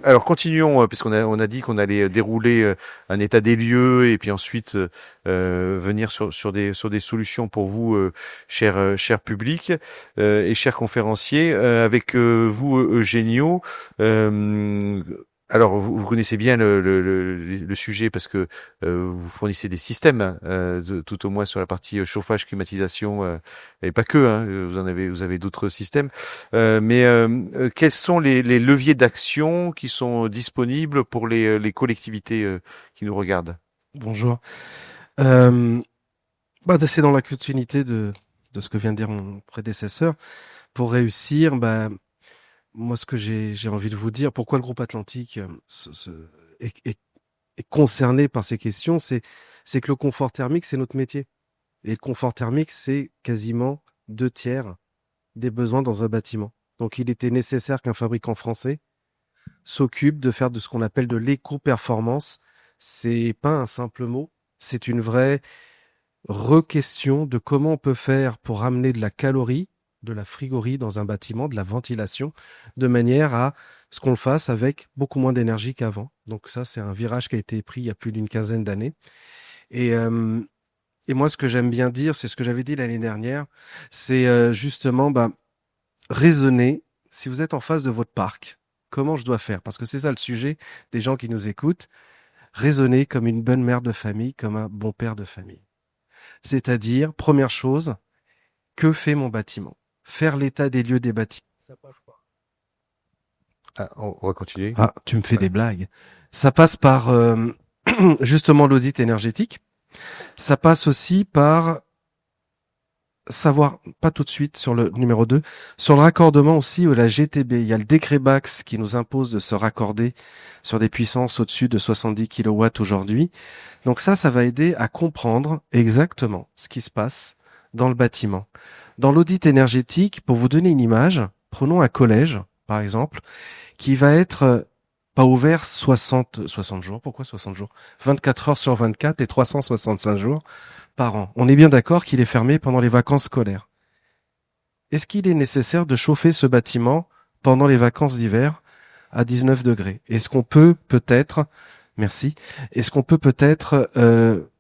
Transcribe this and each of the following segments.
alors continuons, puisqu'on a dit qu'on allait dérouler un état des lieux et puis ensuite venir sur des solutions pour vous, cher public et chers conférenciers, avec vous, Eugenio. Euh, alors, vous connaissez bien le sujet parce que vous fournissez des systèmes, tout au moins sur la partie chauffage, climatisation, et pas que. Hein, vous avez d'autres systèmes. Mais quels sont les leviers d'action qui sont disponibles pour les collectivités qui nous regardent? Bonjour. C'est dans la continuité de ce que vient de dire mon prédécesseur. Pour réussir, moi, ce que j'ai envie de vous dire, pourquoi le groupe Atlantique est concerné par ces questions, c'est que le confort thermique, c'est notre métier. Et le confort thermique, c'est quasiment 2/3 des besoins dans un bâtiment. Donc, il était nécessaire qu'un fabricant français s'occupe de faire de ce qu'on appelle de l'éco-performance. C'est pas un simple mot, c'est une vraie re-question de comment on peut faire pour ramener de la calorie, de la frigorie dans un bâtiment, de la ventilation, de manière à ce qu'on le fasse avec beaucoup moins d'énergie qu'avant. Donc ça, c'est un virage qui a été pris il y a plus d'une quinzaine d'années. Et, euh, et moi, ce que j'aime bien dire, c'est ce que j'avais dit l'année dernière, c'est justement raisonner, si vous êtes en face de votre parc, comment je dois faire? Parce que c'est ça le sujet des gens qui nous écoutent. Raisonner comme une bonne mère de famille, comme un bon père de famille. C'est-à-dire, première chose, que fait mon bâtiment? Faire l'état des lieux des bâtiments. Ah, on va continuer. Ah, tu me fais Ouais. des blagues. Ça passe par justement l'audit énergétique. Ça passe aussi par savoir, pas tout de suite sur le numéro 2, sur le raccordement aussi la GTB. Il y a le décret Bax qui nous impose de se raccorder sur des puissances au-dessus de 70 kW aujourd'hui. Donc ça va aider à comprendre exactement ce qui se passe dans le bâtiment. Dans l'audit énergétique, pour vous donner une image, prenons un collège, par exemple, qui va être pas ouvert 60 jours. Pourquoi 60 jours? 24 heures sur 24 et 365 jours par an. On est bien d'accord qu'il est fermé pendant les vacances scolaires. Est-ce qu'il est nécessaire de chauffer ce bâtiment pendant les vacances d'hiver à 19 degrés? Est-ce qu'on peut peut-être, merci, est-ce qu'on peut peut-être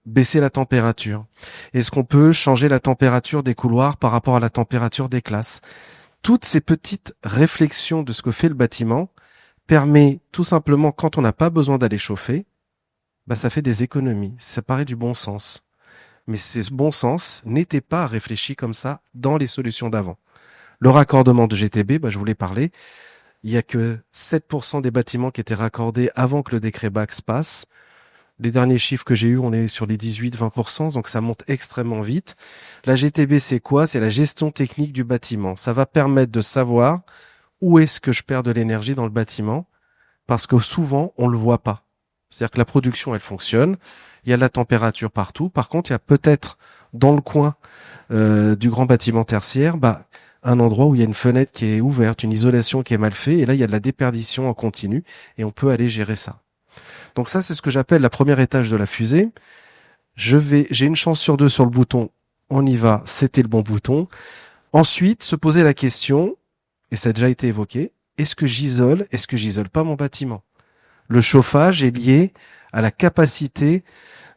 baisser la température? Est-ce qu'on peut changer la température des couloirs par rapport à la température des classes? Toutes ces petites réflexions de ce que fait le bâtiment permet tout simplement, quand on n'a pas besoin d'aller chauffer, ça fait des économies. Ça paraît du bon sens. Mais ce bon sens n'était pas réfléchi comme ça dans les solutions d'avant. Le raccordement de GTB, je voulais parler. Il y a que 7% des bâtiments qui étaient raccordés avant que le décret Bax passe. Les derniers chiffres que j'ai eus, on est sur les 18-20%, donc ça monte extrêmement vite. La GTB, c'est quoi? C'est la gestion technique du bâtiment. Ça va permettre de savoir où est-ce que je perds de l'énergie dans le bâtiment, parce que souvent, on le voit pas. C'est-à-dire que la production, elle fonctionne, il y a la température partout. Par contre, il y a peut-être dans le coin du grand bâtiment tertiaire, un endroit où il y a une fenêtre qui est ouverte, une isolation qui est mal faite, et là, il y a de la déperdition en continu, et on peut aller gérer ça. Donc ça, c'est ce que j'appelle la première étage de la fusée. J'ai une chance sur deux sur le bouton, on y va, c'était le bon bouton. Ensuite, se poser la question, et ça a déjà été évoqué, est-ce que j'isole pas mon bâtiment? Le chauffage est lié à la capacité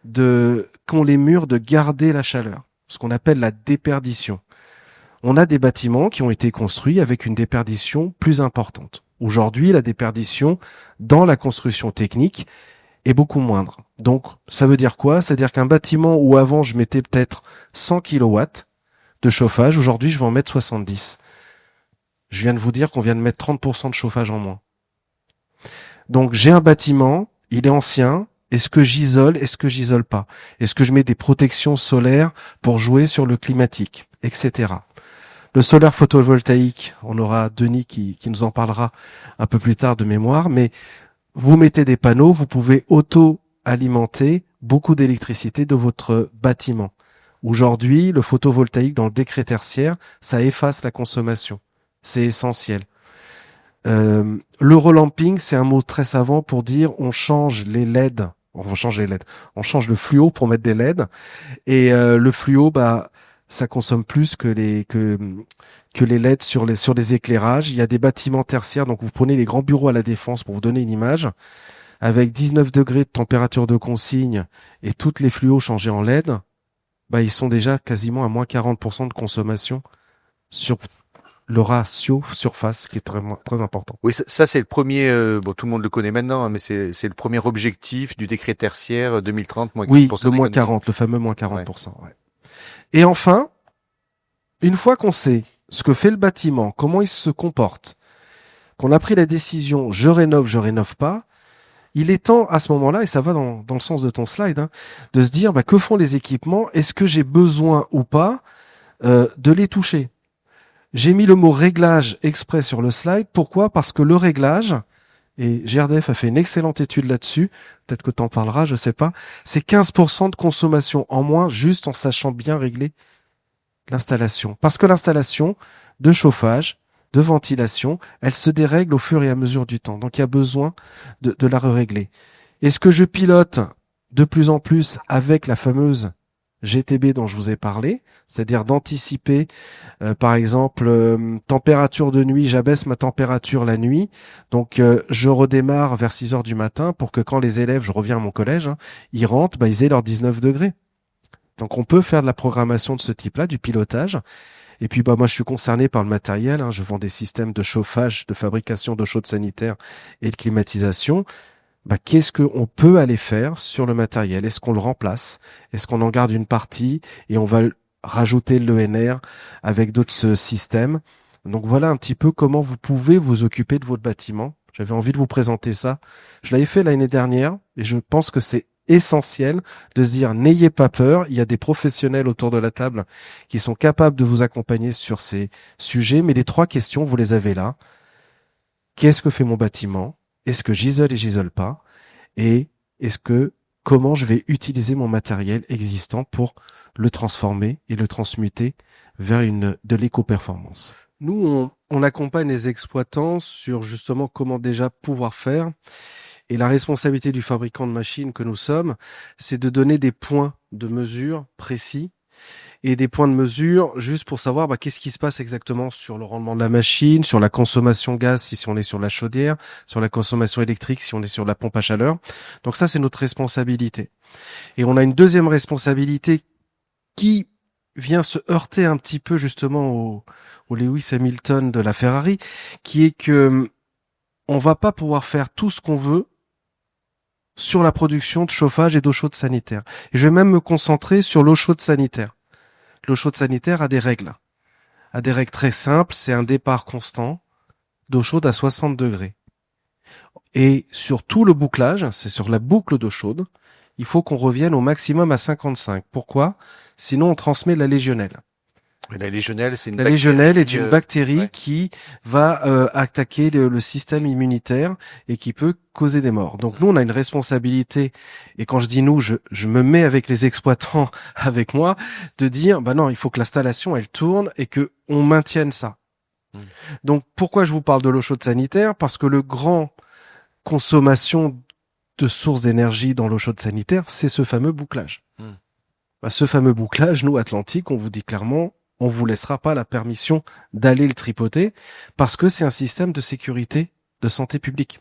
qu'ont les murs de garder la chaleur, ce qu'on appelle la déperdition. On a des bâtiments qui ont été construits avec une déperdition plus importante. Aujourd'hui, la déperdition dans la construction technique est beaucoup moindre. Donc, ça veut dire quoi? C'est-à-dire qu'un bâtiment où avant je mettais peut-être 100 kilowatts de chauffage, aujourd'hui je vais en mettre 70. Je viens de vous dire qu'on vient de mettre 30% de chauffage en moins. Donc j'ai un bâtiment, il est ancien, est-ce que j'isole, est-ce que j'isole pas? Est-ce que je mets des protections solaires pour jouer sur le climatique, etc. Le solaire photovoltaïque, on aura Denis qui nous en parlera un peu plus tard de mémoire, mais vous mettez des panneaux, vous pouvez auto-alimenter beaucoup d'électricité de votre bâtiment. Aujourd'hui, le photovoltaïque dans le décret tertiaire, ça efface la consommation. C'est essentiel. Le relamping, c'est un mot très savant pour dire on change les LED. On change les LED. On change le fluo pour mettre des LED. Et le fluo, ça consomme plus que les LED sur les éclairages. Il y a des bâtiments tertiaires, donc vous prenez les grands bureaux à la Défense pour vous donner une image, avec 19 degrés de température de consigne et toutes les fluos changés en LED, bah ils sont déjà quasiment à moins 40% de consommation sur le ratio surface, qui est très, très important. Oui, ça c'est le premier, bon tout le monde le connaît maintenant, hein, mais c'est le premier objectif du décret tertiaire 2030, moins 40% Oui, le moins d'économie. 40, le fameux moins 40%. Ouais. Et enfin, une fois qu'on sait ce que fait le bâtiment, comment il se comporte, qu'on a pris la décision, je rénove pas, il est temps à ce moment-là, et ça va dans le sens de ton slide, hein, de se dire, bah, que font les équipements? Est-ce que j'ai besoin ou pas de les toucher? J'ai mis le mot réglage exprès sur le slide. Pourquoi? Parce que le réglage, et GRDF a fait une excellente étude là-dessus, peut-être que tu en parleras, je sais pas, c'est 15% de consommation en moins juste en sachant bien régler l'installation. Parce que l'installation de chauffage, de ventilation, elle se dérègle au fur et à mesure du temps. Donc il y a besoin de la régler. Est-ce que je pilote de plus en plus avec la fameuse GTB dont je vous ai parlé, c'est-à-dire d'anticiper, par exemple, température de nuit, j'abaisse ma température la nuit, donc je redémarre vers 6 heures du matin pour que quand les élèves, je reviens à mon collège, hein, ils rentrent, bah, ils aient leurs 19 degrés. Donc on peut faire de la programmation de ce type-là, du pilotage. Et puis bah moi je suis concerné par le matériel, hein, je vends des systèmes de chauffage, de fabrication d'eau chaude sanitaire et de climatisation. Bah, qu'est-ce qu'on peut aller faire sur le matériel? Est-ce qu'on le remplace? Est-ce qu'on en garde une partie et on va rajouter l'ENR avec d'autres systèmes? Donc voilà un petit peu comment vous pouvez vous occuper de votre bâtiment. J'avais envie de vous présenter ça. Je l'avais fait l'année dernière et je pense que c'est essentiel de se dire n'ayez pas peur. Il y a des professionnels autour de la table qui sont capables de vous accompagner sur ces sujets. Mais les 3 questions, vous les avez là. Qu'est-ce que fait mon bâtiment? Est-ce que j'isole et j'isole pas? Et comment je vais utiliser mon matériel existant pour le transformer et le transmuter vers de l'éco-performance? Nous, on accompagne les exploitants sur justement comment déjà pouvoir faire. Et la responsabilité du fabricant de machines que nous sommes, c'est de donner des points de mesure précis et des points de mesure juste pour savoir qu'est-ce qui se passe exactement sur le rendement de la machine, sur la consommation gaz si on est sur la chaudière, sur la consommation électrique si on est sur la pompe à chaleur. Donc ça, c'est notre responsabilité. Et on a une deuxième responsabilité qui vient se heurter un petit peu justement au Lewis Hamilton de la Ferrari, qui est que on va pas pouvoir faire tout ce qu'on veut sur la production de chauffage et d'eau chaude sanitaire. Et je vais même me concentrer sur l'eau chaude sanitaire. L'eau chaude sanitaire a des règles très simples, c'est un départ constant d'eau chaude à 60 degrés. Et sur tout le bouclage, c'est sur la boucle d'eau chaude, il faut qu'on revienne au maximum à 55. Pourquoi? Sinon on transmet la légionelle. La légionelle, c'est une La légionelle est une bactérie, bactérie qui va attaquer le système immunitaire et qui peut causer des morts. Donc nous, on a une responsabilité, et quand je dis nous, je me mets avec les exploitants avec moi, de dire, non, il faut que l'installation, elle tourne et que on maintienne ça. Donc pourquoi je vous parle de l'eau chaude sanitaire? Parce que le grand consommation de sources d'énergie dans l'eau chaude sanitaire, c'est ce fameux bouclage. Ce fameux bouclage, nous, Atlantique, on vous dit clairement, on vous laissera pas la permission d'aller le tripoter parce que c'est un système de sécurité de santé publique.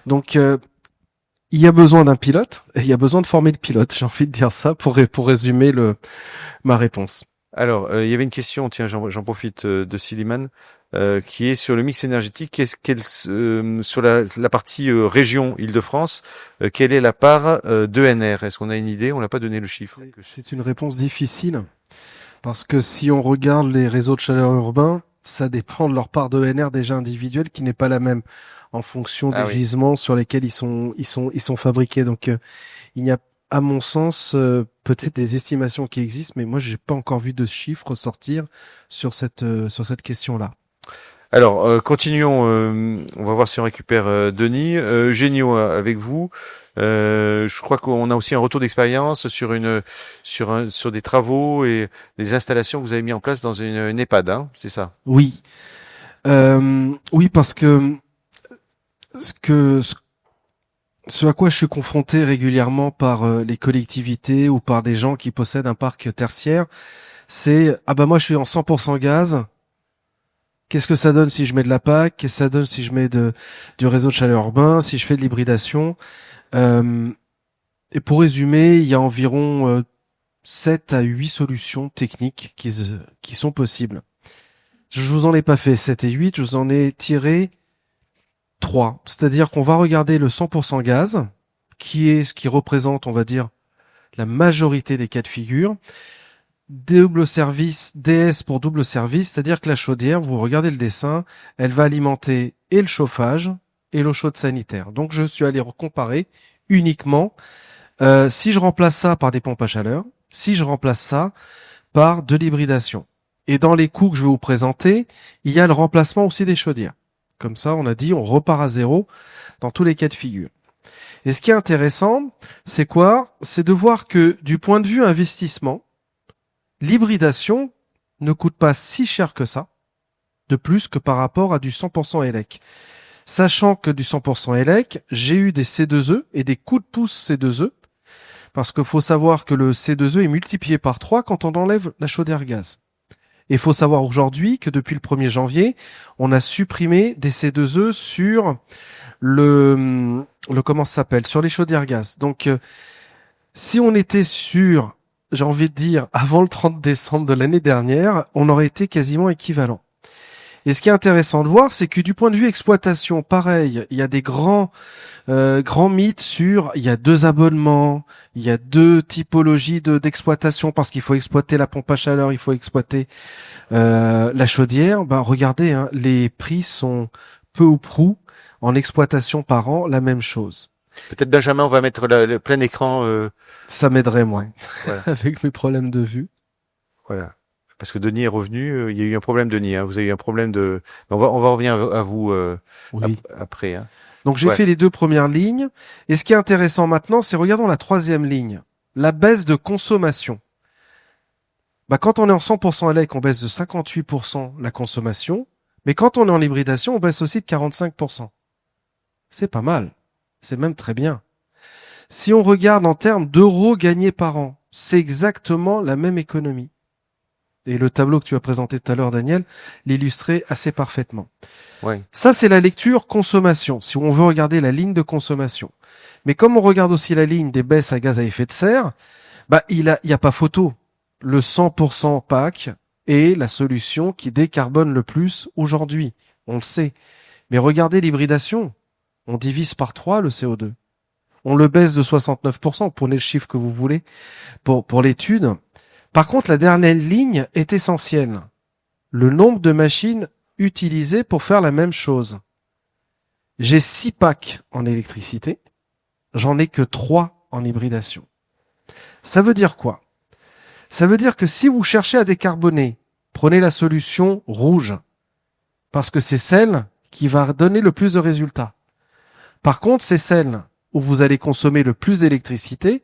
Donc, il y a besoin d'un pilote et il y a besoin de former le pilote. J'ai envie de dire ça pour résumer ma réponse. Alors, il y avait une question, tiens, j'en profite de Siliman, qui est sur le mix énergétique. Sur la partie région Île-de-France, quelle est la part d'ENR? Est-ce qu'on a une idée? On n'a pas donné le chiffre. C'est une réponse difficile. Parce que si on regarde les réseaux de chaleur urbains, ça dépend de leur part d'ENR déjà individuelle qui n'est pas la même en fonction des gisements sur lesquels ils sont fabriqués. Donc il y a, à mon sens, peut-être des estimations qui existent, mais moi j'ai pas encore vu de chiffres sortir sur cette question-là. Alors continuons. On va voir si on récupère Denis. Génio avec vous. Je crois qu'on a aussi un retour d'expérience sur des travaux et des installations que vous avez mis en place dans une EHPAD, hein, c'est ça? Oui, oui, parce que ce ce à quoi je suis confronté régulièrement par les collectivités ou par des gens qui possèdent un parc tertiaire, c'est ah bah moi je suis en 100% gaz. Qu'est-ce que ça donne si je mets de la PAC? Qu'est-ce que ça donne si je mets du réseau de chaleur urbain? Si je fais de l'hybridation? Euh, et pour résumer, il y a environ 7 à 8 solutions techniques qui sont possibles. Je vous en ai pas fait 7 et 8, je vous en ai tiré 3. C'est-à-dire qu'on va regarder le 100% gaz, qui est ce qui représente, on va dire, la majorité des cas de figure. Double service, DS pour double service, c'est-à-dire que la chaudière, vous regardez le dessin, elle va alimenter et le chauffage et l'eau chaude sanitaire. Donc je suis allé comparer uniquement si je remplace ça par des pompes à chaleur, si je remplace ça par de l'hybridation. Et dans les coûts que je vais vous présenter, il y a le remplacement aussi des chaudières. Comme ça, on a dit, on repart à zéro dans tous les cas de figure. Et ce qui est intéressant, c'est quoi? C'est de voir que du point de vue investissement, l'hybridation ne coûte pas si cher que ça, de plus que par rapport à du 100% élec. Sachant que du 100% élec, j'ai eu des C2E et des coups de pouce C2E, parce qu'il faut savoir que le C2E est multiplié par 3 quand on enlève la chaudière gaz. Et il faut savoir aujourd'hui que depuis le 1er janvier, on a supprimé des C2E sur le comment ça s'appelle, sur les chaudières gaz. Donc, si on était sur, j'ai envie de dire, avant le 30 décembre de l'année dernière, on aurait été quasiment équivalent. Et ce qui est intéressant de voir, c'est que du point de vue exploitation, pareil, il y a des grands mythes sur, il y a 2 abonnements, il y a 2 typologies d'exploitation parce qu'il faut exploiter la pompe à chaleur, il faut exploiter la chaudière. Ben regardez, hein, les prix sont peu ou prou en exploitation par an la même chose. Peut-être Benjamin, on va mettre le plein écran. Ça m'aiderait moins Voilà. avec mes problèmes de vue. Voilà. Parce que Denis est revenu, il y a eu un problème, Denis. Hein. Vous avez eu un problème de. On va revenir à vous Oui. après. Hein. Donc j'ai fait les 2 premières lignes. Et ce qui est intéressant maintenant, c'est regardons la 3e ligne, la baisse de consommation. Bah quand on est en 100% élec, on baisse de 58% la consommation. Mais quand on est en hybridation, on baisse aussi de 45%. C'est pas mal. C'est même très bien. Si on regarde en termes d'euros gagnés par an, c'est exactement la même économie. Et le tableau que tu as présenté tout à l'heure, Daniel, l'illustrait assez parfaitement. Ouais. Ça, c'est la lecture consommation, si on veut regarder la ligne de consommation. Mais comme on regarde aussi la ligne des baisses à gaz à effet de serre, bah, il y a pas photo. Le 100% PAC est la solution qui décarbone le plus aujourd'hui. On le sait. Mais regardez l'hybridation. On divise par 3 le CO2. On le baisse de 69%, prenez le chiffre que vous voulez pour l'étude. Par contre, la dernière ligne est essentielle. Le nombre de machines utilisées pour faire la même chose. J'ai 6 packs en électricité, j'en ai que 3 en hybridation. Ça veut dire quoi? Ça veut dire que si vous cherchez à décarboner, prenez la solution rouge, parce que c'est celle qui va donner le plus de résultats. Par contre, c'est celle où vous allez consommer le plus d'électricité,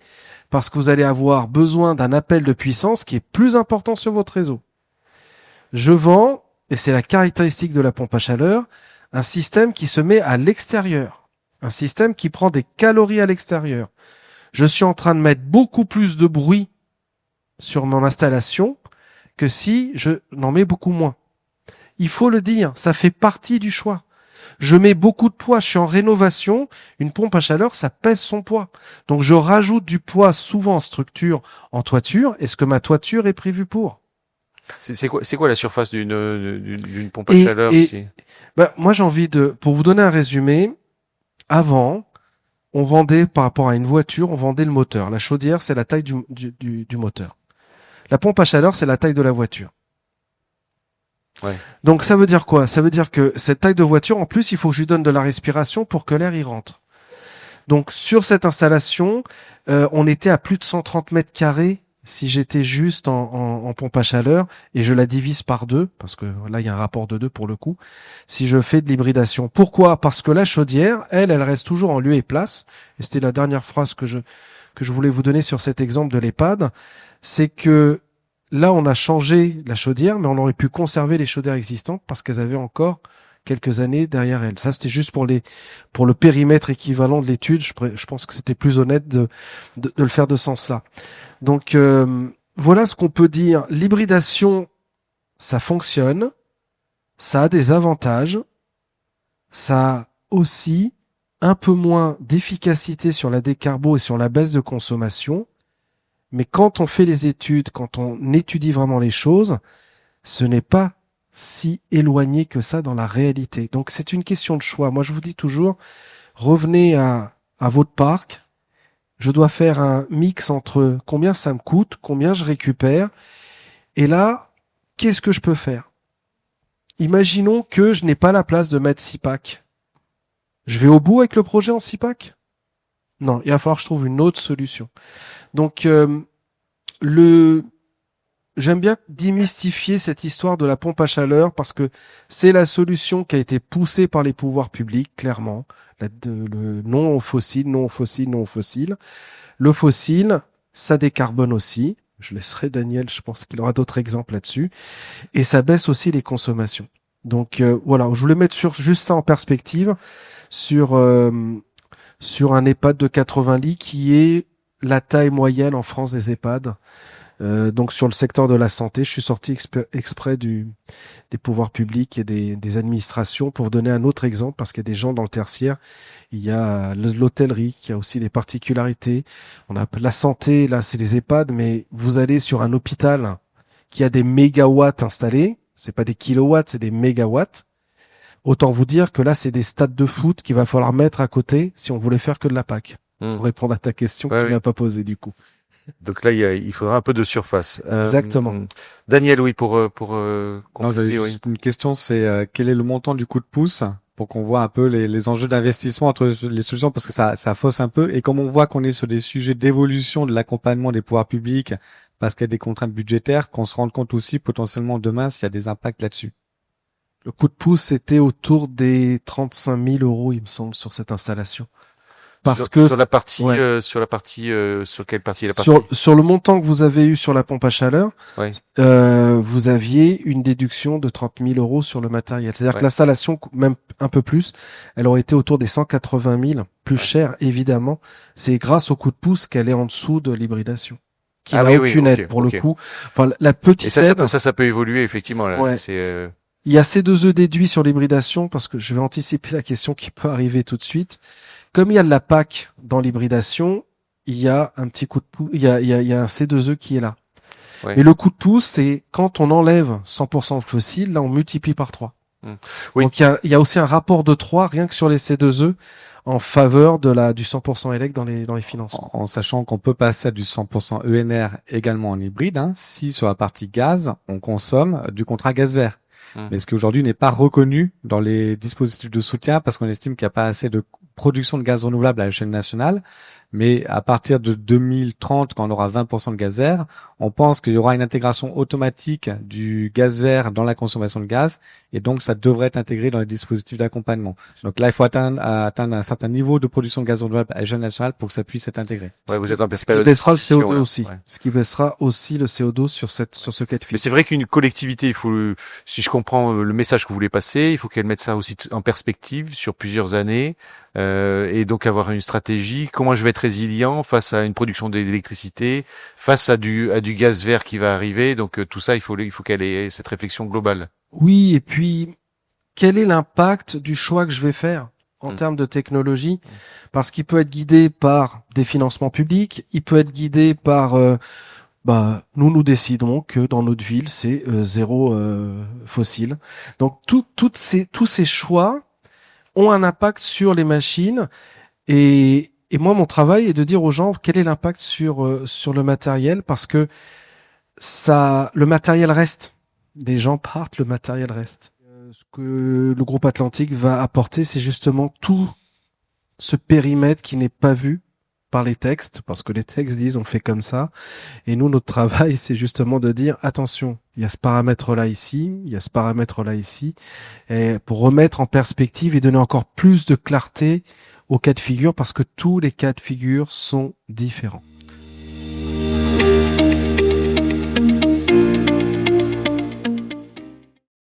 parce que vous allez avoir besoin d'un appel de puissance qui est plus important sur votre réseau. Je vends, et c'est la caractéristique de la pompe à chaleur, un système qui se met à l'extérieur, un système qui prend des calories à l'extérieur. Je suis en train de mettre beaucoup plus de bruit sur mon installation que si je n'en mets beaucoup moins. Il faut le dire, ça fait partie du choix. Je mets beaucoup de poids, je suis en rénovation, une pompe à chaleur, ça pèse son poids. Donc je rajoute du poids souvent en structure, en toiture. Est-ce que ma toiture est prévue pour? C'est quoi la surface d'une pompe à chaleur Moi j'ai envie pour vous donner un résumé, avant, on vendait par rapport à une voiture, on vendait le moteur. La chaudière, c'est la taille du moteur. La pompe à chaleur, c'est la taille de la voiture. Ouais. Donc ça veut dire quoi? Ça veut dire que cette taille de voiture, en plus, il faut que je lui donne de la respiration pour que l'air y rentre. Donc sur cette installation, on était à plus de 130 mètres carrés si j'étais juste en pompe à chaleur, et je la divise par 2, parce que là il y a un rapport de 2 pour le coup, si je fais de l'hybridation. Pourquoi? Parce que la chaudière, elle reste toujours en lieu et place, et c'était la dernière phrase que je voulais vous donner sur cet exemple de l'EHPAD, c'est que là on a changé la chaudière, mais on aurait pu conserver les chaudières existantes parce qu'elles avaient encore quelques années derrière elle. Ça, c'était juste pour le périmètre équivalent de l'étude. Je pense que c'était plus honnête de le faire de ce sens-là. Donc, voilà ce qu'on peut dire. L'hybridation, ça fonctionne. Ça a des avantages. Ça a aussi un peu moins d'efficacité sur la décarbo et sur la baisse de consommation. Mais quand on fait les études, quand on étudie vraiment les choses, ce n'est pas si éloigné que ça dans la réalité. Donc c'est une question de choix. Moi je vous dis toujours, revenez à votre parc. Je dois faire un mix entre combien ça me coûte, combien je récupère. Et là, qu'est-ce que je peux faire? Imaginons que je n'ai pas la place de mettre 6 packs. Je vais au bout avec le projet en 6 packs? Non, il va falloir que je trouve une autre solution. Donc, j'aime bien démystifier cette histoire de la pompe à chaleur parce que c'est la solution qui a été poussée par les pouvoirs publics, clairement. Le non au fossile, non au fossile, non au fossile. Le fossile, ça décarbone aussi. Je laisserai Daniel, je pense qu'il aura d'autres exemples là-dessus. Et ça baisse aussi les consommations. Donc voilà, je voulais mettre juste ça en perspective sur un EHPAD de 80 lits qui est la taille moyenne en France des EHPAD. Donc sur le secteur de la santé, je suis sorti exprès des pouvoirs publics et des administrations pour donner un autre exemple parce qu'il y a des gens dans le tertiaire. Il y a l'hôtellerie qui a aussi des particularités. On a la santé, là c'est les EHPAD, mais vous allez sur un hôpital qui a des mégawatts installés. C'est pas des kilowatts, c'est des mégawatts. Autant vous dire que là, c'est des stades de foot qu'il va falloir mettre à côté si on voulait faire que de la PAC. Pour répondre à ta question que tu m'as pas posée du coup. Donc là, il faudra un peu de surface. Exactement. Daniel, oui, pour non, j'avais juste une question, c'est quel est le montant du coup de pouce pour qu'on voit un peu les enjeux d'investissement entre les solutions parce que ça fausse un peu et comme on voit qu'on est sur des sujets d'évolution de l'accompagnement des pouvoirs publics parce qu'il y a des contraintes budgétaires, qu'on se rende compte aussi potentiellement demain s'il y a des impacts là-dessus. Le coup de pouce, c'était autour des 35 000 euros, il me semble, sur cette installation. Parce que sur la partie, sur quelle partie sur le montant que vous avez eu sur la pompe à chaleur, ouais. Vous aviez une déduction de 30 000 euros sur le matériel. C'est-à-dire que l'installation, même un peu plus, elle aurait été autour des 180 000, plus cher évidemment. C'est grâce au coup de pouce qu'elle est en dessous de l'hybridation. Qui n'a aucune aide pour le coup. Enfin, la petite aide. Et ça peut évoluer effectivement. Là. Ouais. Il y a C2E déduit sur l'hybridation parce que je vais anticiper la question qui peut arriver tout de suite. Comme il y a de la PAC dans l'hybridation, il y a un petit coup de pouce, il y a un C2E qui est là. Ouais. Mais le coup de pouce, c'est quand on enlève 100% de fossile, là on multiplie par 3. Oui. Donc il y a aussi un rapport de 3 rien que sur les C2E en faveur du 100% élect dans les financements. En sachant qu'on peut passer à du 100% ENR également en hybride, si sur la partie gaz, on consomme du contrat gaz vert. Mais ce qui aujourd'hui n'est pas reconnu dans les dispositifs de soutien parce qu'on estime qu'il n'y a pas assez de production de gaz renouvelable à l'échelle nationale. Mais à partir de 2030, quand on aura 20% de gaz vert, on pense qu'il y aura une intégration automatique du gaz vert dans la consommation de gaz et donc ça devrait être intégré dans les dispositifs d'accompagnement. Donc là, il faut atteindre un certain niveau de production de gaz renouvelable à l'échelle nationale pour que ça puisse être intégré. Ouais, vous êtes en ce qui baissera le CO2 aussi. Ouais. Ce qui baissera aussi le CO2 sur ce cas de figure. Mais c'est vrai qu'une collectivité, si je comprends le message que vous voulez passer, il faut qu'elle mette ça aussi en perspective sur plusieurs années. Et donc avoir une stratégie, comment je vais être résilient face à une production d'électricité, face à du gaz vert qui va arriver. Donc tout ça, il faut qu'elle ait cette réflexion globale. Oui, et puis quel est l'impact du choix que je vais faire en termes de technologie? Parce qu'il peut être guidé par des financements publics, il peut être guidé par nous décidons que dans notre ville c'est zéro fossile. Donc tous ces choix ont un impact sur les machines et moi mon travail est de dire aux gens quel est l'impact sur le matériel parce que le matériel reste. Les gens partent, le matériel reste. Ce que le groupe Atlantique va apporter, c'est justement tout ce périmètre qui n'est pas vu par les textes, parce que les textes disent on fait comme ça. Et nous, notre travail, c'est justement de dire attention, il y a ce paramètre-là ici, il y a ce paramètre-là ici, et pour remettre en perspective et donner encore plus de clarté aux cas de figure, parce que tous les cas de figure sont différents.